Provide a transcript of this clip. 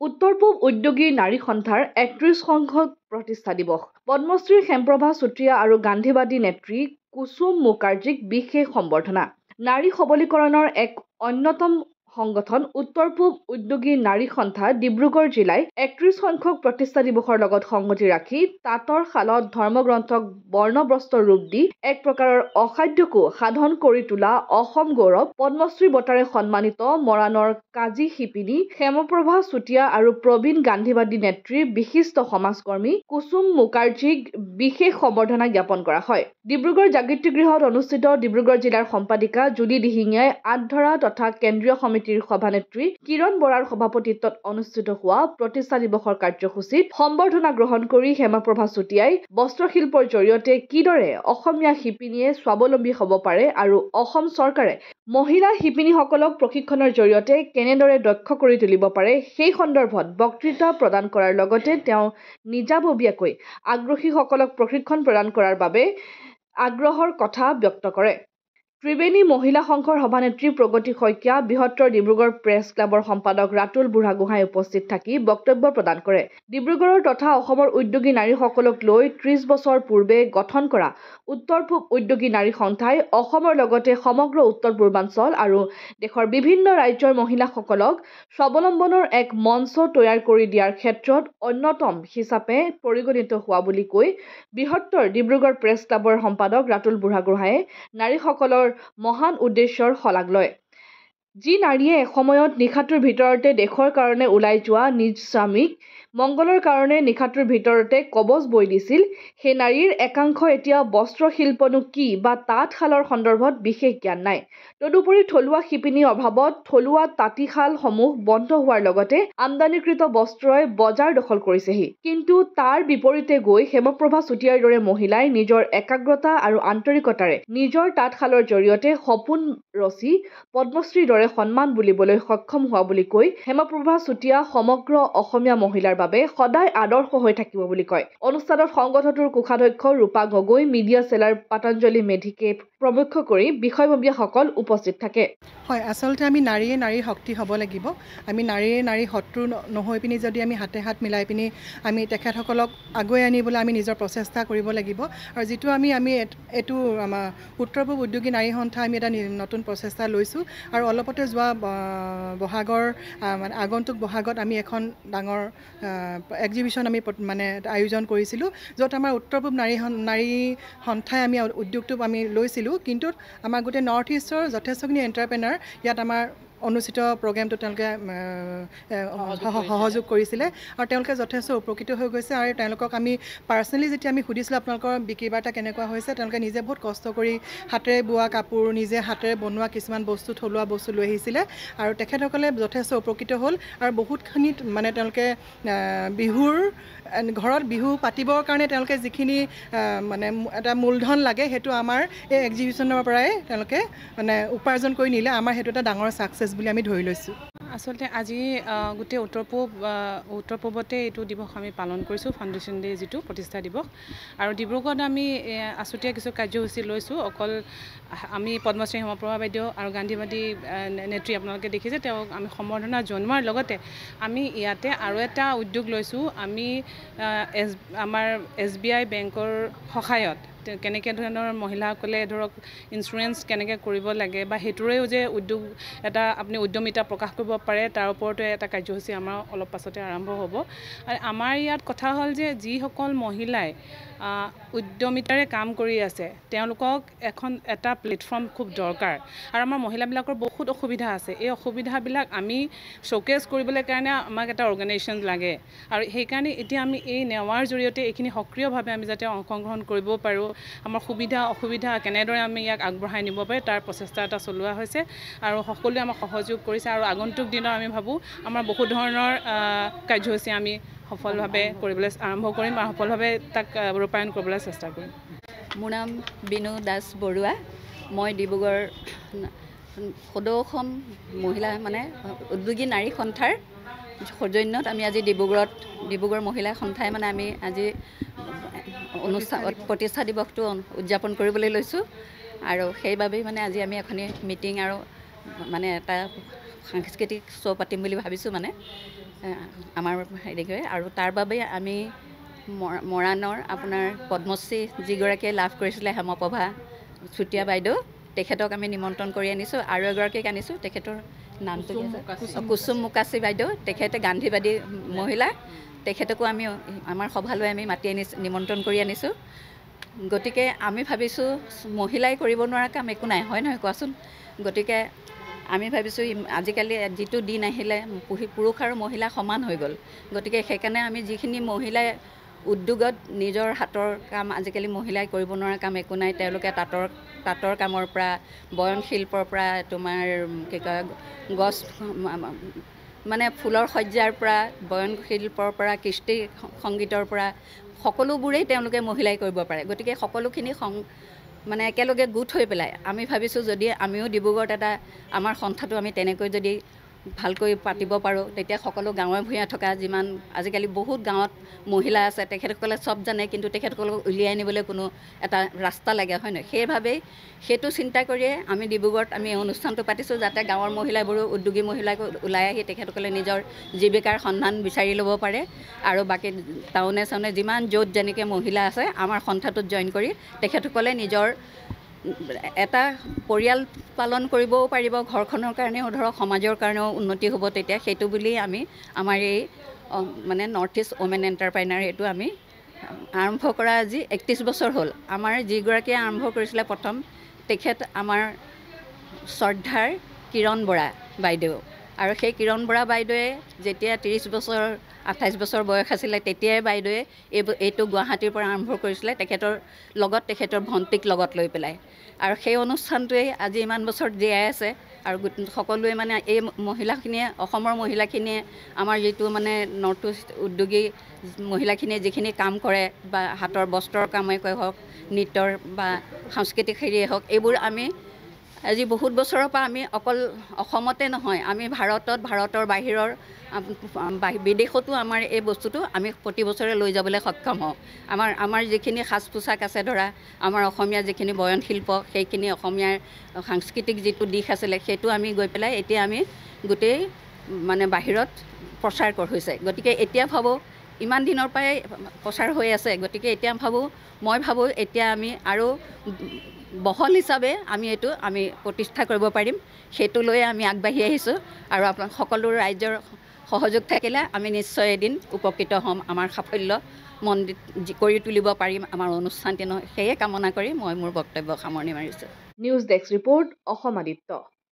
উত্তৰ-পূব উদ্যোগী নাৰী সন্থাৰ ৩১ সংখ্যক প্ৰতিষ্ঠা দিৱস। পদ্মশ্ৰী হেমপ্ৰভা চুতীয়া আৰু গান্ধীবাদী নেত্ৰী কুসুম মুখাৰ্জীক বিশেষ সম্বৰ্ধনা। নাৰী সবলীকৰণৰ এক অন্যতম সংগঠন উত্তৰ-পূব উদ্যোগী নাৰী সন্থা ডিব্ৰুগড় জিলাই ৩১ সংখ্যক প্ৰতিষ্ঠা দিৱসৰ লগত সংগতি ৰাখি তাঁতৰ শালত ধৰ্মগ্ৰন্থক বৰ্ণবস্ত্ৰ ৰূপ দি এক প্ৰকাৰৰ অসাধ্যকো সাধন কৰি তোলা অসম গৌৰৱ পদ্মশ্ৰী বঁটাৰে সন্মানিত মৰাণৰ কাজী শিপিনী হেমপ্ৰভা চুতীয়া আৰু প্ৰবীণ গান্ধীবাদী নেত্ৰী বিশিষ্ট সমাজকৰ্মী কুসুম মুখাৰ্জীক বিশেষ সম্বৰ্ধনা জ্ঞাপন কৰা হয়। ডিব্ৰুগড় জাগৃতি গৃহত অনুষ্ঠিত ডিব্ৰুগড় জিলাৰ সম্পাদিকা জুলি দিহিঙীয়াই আটধৰা তথা কেন্দ্ৰীয় সমিতিৰ সভানেত্ৰী কিৰণ বৰাৰ সভাপতিত্বত অনুষ্ঠিত হোৱা প্ৰতিষ্ঠা দিৱসৰ কাৰ্যসূচীত সম্বৰ্ধনা গ্ৰহণ কৰি হেমপ্ৰভা চুতীয়াই বস্ত্ৰশিল্পৰ জৰিয়তে কিদৰে অসমীয়া শিপিনীয়ে স্বাৱলম্বী হ'ব পাৰে আৰু অসম চৰকাৰে মহিলা শিপিনীসকলক প্ৰশিক্ষণৰ জৰিয়তে কেনেদৰে দক্ষ কৰি তুলিব পাৰে সেই সন্দৰ্ভত বক্তৃতা প্ৰদান কৰাৰ লগতে তেওঁ নিজাববীয়াকৈ আগ্ৰহীসকলক প্ৰশিক্ষণ প্ৰদান কৰাৰ বাবে আগ্ৰহৰ কথা ব্যক্ত কৰে। ত্ৰিবেণী মহিলা সংঘৰ সভানেত্ৰী প্ৰগতি শইকীয়া, বৃহত্তৰ ডিব্ৰুগড় প্ৰেছ ক্লাবৰ সম্পাদক ৰাতুল বুঢ়াগোহাঁই উপস্থিত থাকি বক্তব্য প্ৰদান কৰে। ডিব্ৰুগড়ৰ তথা অসমৰ উদ্যোগী নাৰীসকলক লৈ ৩০ বছৰ পূৰ্বে গঠন কৰা উত্তৰ-পূব উদ্যোগী নাৰী সন্থাই অসমৰ লগতে সমগ্ৰ উত্তৰ-পূৰ্বাঞ্চল আৰু দেশৰ বিভিন্ন ৰাজ্যৰ মহিলাসকলক স্বাৱলম্বনৰ এক মঞ্চ তৈয়াৰ কৰি দিয়াৰ ক্ষেত্ৰত অন্যতম হিচাপে পৰিগণিত হোৱা বুলি কৈ বৃহত্তৰ ডিব্ৰুগড় প্ৰেছ ক্লাবৰ সম্পাদক ৰাতুল বুঢ়াগোহাঁয়ে নাৰীসকলৰ মহান উদ্দেশ্যৰ শলাগ লয়। যি নাৰীয়ে এসময়ত নিশাটোৰ ভিতৰতে দেশৰ কাৰণে ওলাই যোৱা নিজ স্বামীক মংগলৰ কাৰণে নিশাটোৰ ভিতৰতে কবচ বৈ দিছিল, সেই নাৰীৰ একাংশ এতিয়া বস্ত্ৰশিল্পনো কি বা তাঁতশালৰ সন্দৰ্ভত বিশেষ জ্ঞান নাই। তদুপৰি থলুৱা শিপিনীৰ অভাৱত থলুৱা তাঁতীশালসমূহ বন্ধ হোৱাৰ লগতে আমদানিকৃত বস্ত্ৰই বজাৰ দখল কৰিছেহি। কিন্তু তাৰ বিপৰীতে গৈ হেমপ্ৰভা চুতীয়াৰ দৰে মহিলাই নিজৰ একাগ্ৰতা আৰু আন্তৰিকতাৰে নিজৰ তাঁতশালৰ জৰিয়তে সপোন ৰচি পদ্মশ্ৰীৰ দৰে সন্মান বুলিবলৈ সক্ষম হোৱা বুলি কৈ হেমপ্ৰভা চুতীয়া সমগ্ৰ অসমীয়া মহিলাৰ বাবে সদায় আদৰ্শ হৈ থাকিব বুলি কয়। অনুষ্ঠানত সংগঠনটোৰ কোষাধ্যক্ষ ৰূপা গগৈ, মিডিয়া চেলাৰ পাতঞ্জলি মেধিকে প্ৰমুখ কৰি বিষয়ববীয়াসকল উপস্থিত থাকে। হয়, আচলতে আমি নাৰীয়ে নাৰীৰ শক্তি হ'ব লাগিব। আমি নাৰীয়ে নাৰীৰ শত্ৰু নহৈ পিনি যদি আমি হাতে হাত মিলাই পিনি আমি তেখেতসকলক আগুৱাই আনিবলৈ আমি নিজৰ প্ৰচেষ্টা কৰিব লাগিব। আৰু যিটো আমি এইটো আমাৰ উত্তৰ-পূব উদ্যোগী নাৰী সন্থা আমি এটা নতুন প্ৰচেষ্টা লৈছোঁ। আৰু অলপতে যোৱা বহাগৰ মানে আগন্তুক বহাগত আমি এখন ডাঙৰ এক্সিবিশ্যন আমি মানে আয়োজন কৰিছিলোঁ, য'ত আমাৰ উত্তৰ-পূব নাৰী সন্থাই আমি উদ্যোগটো আমি লৈছিলোঁ। কিন্তু আমাৰ গোটেই নৰ্থ ইষ্টৰ যথেষ্টখিনি এণ্টাৰপ্ৰেনাৰ ইয়াত আমাৰ অনুষ্ঠিত প্ৰগ্ৰেমটো তেওঁলোকে সহযোগ কৰিছিলে আৰু তেওঁলোকে যথেষ্ট উপকৃত হৈ গৈছে। আৰু তেওঁলোকক আমি পাৰ্চনেলি যেতিয়া আমি সুধিছিলোঁ আপোনালোকৰ বিক্ৰী বাৰ্তা কেনেকুৱা হৈছে, তেওঁলোকে নিজে বহুত কষ্ট কৰি হাতেৰে বোৱা কাপোৰ, নিজে হাতেৰে বনোৱা কিছুমান বস্তু, থলুৱা বস্তু লৈ আহিছিলে আৰু তেখেতসকলে যথেষ্ট উপকৃত হ'ল। আৰু বহুতখিনি মানে তেওঁলোকে বিহুৰ ঘৰত বিহু পাতিবৰ কাৰণে তেওঁলোকে যিখিনি মানে এটা মূলধন লাগে সেইটো আমাৰ এই এক্সিবিশ্যনৰ পৰাই তেওঁলোকে মানে উপাৰ্জন কৰি নিলে। আমাৰ সেইটো এটা ডাঙৰ ছাকচেছ বুলি আমি ধৰি লৈছোঁ। আচলতে আজি গোটেই উত্তৰ-পূবতে এইটো দিৱস আমি পালন কৰিছোঁ, ফাউণ্ডেশ্যন ডে যিটো প্ৰতিষ্ঠা দিৱস। আৰু ডিব্ৰুগড়ত আমি আছুতীয়া কিছু কাৰ্যসূচী লৈছোঁ। অকল আমি পদ্মশ্ৰী হেমপ্ৰভা বাইদেউ আৰু গান্ধীবাদী নেত্ৰী আপোনালোকে দেখিছে, তেওঁক আমি সম্বৰ্ধনা জনোৱাৰ লগতে আমি ইয়াতে আৰু এটা উদ্যোগ লৈছোঁ। আমি আমাৰ SBI বেংকৰ সহায়ত কেনেকৈ ধৰণৰ মহিলাসকলে ধৰক ইঞ্চুৰেঞ্চ কেনেকৈ কৰিব লাগে বা সেইটোৰেও যে উদ্যোগ এটা আপুনি উদ্যমিতা প্ৰকাশ কৰিব পাৰে, তাৰ ওপৰতে এটা কাৰ্যসূচী আমাৰ অলপ পাছতে আৰম্ভ হ'ব। আৰু আমাৰ ইয়াত কথা হ'ল যে যিসকল মহিলাই উদ্যমিতাৰে কাম কৰি আছে তেওঁলোকক এটা প্লেটফৰ্ম খুব দৰকাৰ। আৰু আমাৰ মহিলাবিলাকৰ বহুত অসুবিধা আছে। এই অসুবিধাবিলাক আমি শ্ব'কেছ কৰিবলৈ কাৰণে আমাক এটা অৰ্গেনাইজেশ্যন লাগে। আৰু সেইকাৰণে এতিয়া আমি এই নেৱাৰ জৰিয়তে এইখিনি সক্ৰিয়ভাৱে আমি যাতে অংশগ্ৰহণ কৰিব পাৰোঁ, আমাৰ সুবিধা অসুবিধা কেনেদৰে আমি ইয়াক আগবঢ়াই নিব পাৰি তাৰ প্ৰচেষ্টা এটা চলোৱা হৈছে আৰু সকলোৱে আমাক সহযোগ কৰিছে। আৰু আগন্তুক দিনত আমি ভাবোঁ আমাৰ বহু ধৰণৰ কাৰ্যসূচী আমি সফলভাৱে কৰিবলৈ আৰম্ভ কৰিম আৰু সফলভাৱে তাক ৰূপায়ণ কৰিবলৈ চেষ্টা কৰিম। মোৰ নাম বিনু দাস বৰুৱা। মই ডিব্ৰুগড় সদৌ অসম মহিলা মানে উদ্যোগী নাৰী সন্থাৰ সৌজন্যত আমি আজি ডিব্ৰুগড় মহিলা সন্থাই মানে আমি আজি অনুষ্ঠান প্ৰতিষ্ঠা দিৱসটো উদযাপন কৰিবলৈ লৈছোঁ। আৰু সেইবাবেই মানে আজি আমি এখনি মিটিং আৰু মানে এটা সাংস্কৃতিক শ্ব' পাতিম বুলি ভাবিছোঁ। মানে আমাৰ হেৰি কৰে। আৰু তাৰ বাবে আমি মৰাণৰ আপোনাৰ পদ্মশ্ৰী যিগৰাকীয়ে লাভ কৰিছিলে হেমপ্ৰভা চুতীয়া বাইদেউ, তেখেতক আমি নিমন্ত্ৰণ কৰি আনিছোঁ। আৰু এগৰাকীক আনিছোঁ, তেখেতৰ নামটো কি আছে? কুসুম মুকাছী বাইদেউ, তেখেতে গান্ধীবাদী মহিলা, তেখেতকো আমি আমাৰ সভালৈ আমি মাতি নিমন্ত্ৰণ কৰি আনিছোঁ। গতিকে আমি ভাবিছোঁ মহিলাই কৰিব নোৱাৰা কাম একো নাই, হয় নহয় কোৱাচোন? গতিকে আমি ভাবিছোঁ আজিকালি যিটো দিন আহিলে পুৰুষ আৰু মহিলা সমান হৈ গ'ল। গতিকে সেইকাৰণে আমি যিখিনি মহিলাই উদ্যোগত নিজৰ হাতৰ কাম, আজিকালি মহিলাই কৰিব নোৱাৰা কাম একো নাই। তেওঁলোকে তাঁতৰ কামৰ পৰা, বয়ন শিল্পৰ পৰা, তোমাৰ কি কয় গছ মানে ফুলৰ সজ্জাৰ পৰা, বয়ন শিল্পৰ পৰা, কৃষ্টি সংগীতৰ পৰা সকলোবোৰেই তেওঁলোকে মহিলাই কৰিব পাৰে। গতিকে সকলোখিনি মানে একেলগে গোট হৈ পেলাই আমি ভাবিছোঁ যদি আমিও ডিব্ৰুগড়ত এটা আমাৰ সন্থাটো আমি তেনেকৈ যদি ভালকৈ পাতিব পাৰোঁ, তেতিয়া সকলো গাঁৱে ভূঞে থকা যিমান আজিকালি বহুত গাঁৱত মহিলা আছে, তেখেতসকলে চব জানে, কিন্তু তেখেতসকলক উলিয়াই আনিবলৈ কোনো এটা ৰাস্তা লাগে, হয় নহয়? সেইবাবেই সেইটো চিন্তা কৰিয়ে আমি ডিব্ৰুগড়ত আমি এই অনুষ্ঠানটো পাতিছোঁ, যাতে গাঁৱৰ মহিলাবোৰো উদ্যোগী মহিলাক ওলাই আহি তেখেতসকলে নিজৰ জীৱিকাৰ সন্ধান বিচাৰি ল'ব পাৰে। আৰু বাকী টাউনে চাউনে যিমান য'ত যেনেকৈ মহিলা আছে, আমাৰ সন্থাটোত জইন কৰি তেখেতসকলে নিজৰ এটা পৰিয়াল পালন কৰিবও পাৰিব, ঘৰখনৰ কাৰণেও ধৰক সমাজৰ কাৰণেও উন্নতি হ'ব। তেতিয়া সেইটো বুলি আমি আমাৰ এই মানে নৰ্থ ইষ্ট ওমেন এণ্টাৰপ্ৰাইনাৰ এইটো আমি আৰম্ভ কৰা আজি 31 বছৰ হ'ল। আমাৰ যিগৰাকীয়ে আৰম্ভ কৰিছিলে প্ৰথম, তেখেত আমাৰ শ্ৰদ্ধাৰ কিৰণ বৰা বাইদেউ। আৰু সেই কিৰণ বৰা বাইদেৱে যেতিয়া 30 বছৰ 28 বছৰ বয়স আছিলে, তেতিয়াই বাইদেৱে এইটো গুৱাহাটীৰ পৰা আৰম্ভ কৰিছিলে, তেখেতৰ ভণ্টিক লগত লৈ পেলাই। আৰু সেই অনুষ্ঠানটোৱেই আজি ইমান বছৰ জীয়াই আছে। আৰু সকলোৱে মানে এই মহিলাখিনিয়ে, অসমৰ মহিলাখিনিয়ে আমাৰ যিটো মানে নৰ্থ ইষ্ট উদ্যোগী মহিলাখিনিয়ে যিখিনি কাম কৰে, বা হাতৰ বস্ত্ৰৰ কামেই হওক, নৃত্যৰ বা সাংস্কৃতিক হেৰিয়ে হওক, এইবোৰ আমি আজি বহুত বছৰৰ পৰা আমি অকল অসমতে নহয়, আমি ভাৰতৰ বাহিৰৰ বিদেশতো আমাৰ এই বস্তুটো আমি প্ৰতি বছৰে লৈ যাবলৈ সক্ষম হওঁ। আমাৰ যিখিনি সাজ পোছাক আছে, ধৰা আমাৰ অসমীয়া যিখিনি বয়ন শিল্প, সেইখিনি অসমীয়াৰ সাংস্কৃতিক যিটো দিশ আছিলে, সেইটো আমি গৈ পেলাই এতিয়া আমি গোটেই মানে বাহিৰত প্ৰচাৰ হৈছে। গতিকে এতিয়া ভাবোঁ ইমান দিনৰ পৰাই প্ৰচাৰ হৈ আছে, গতিকে এতিয়া মই ভাবোঁ এতিয়া আমি আৰু বহল হিচাপে আমি প্ৰতিষ্ঠা কৰিব পাৰিম। সেইটো লৈয়ে আমি আগবাঢ়ি আহিছোঁ। আৰু আপোনাক সকলো ৰাইজৰ সহযোগ থাকিলে আমি নিশ্চয় এদিন উপকৃত হ'ম, আমাৰ সাফল্য মণ্ডিত কৰি তুলিব পাৰিম আমাৰ অনুষ্ঠানটি নহয়। সেয়ে কামনা কৰি মই মোৰ বক্তব্য সামৰণি মাৰিছোঁ। News desk report, Assam Aditya.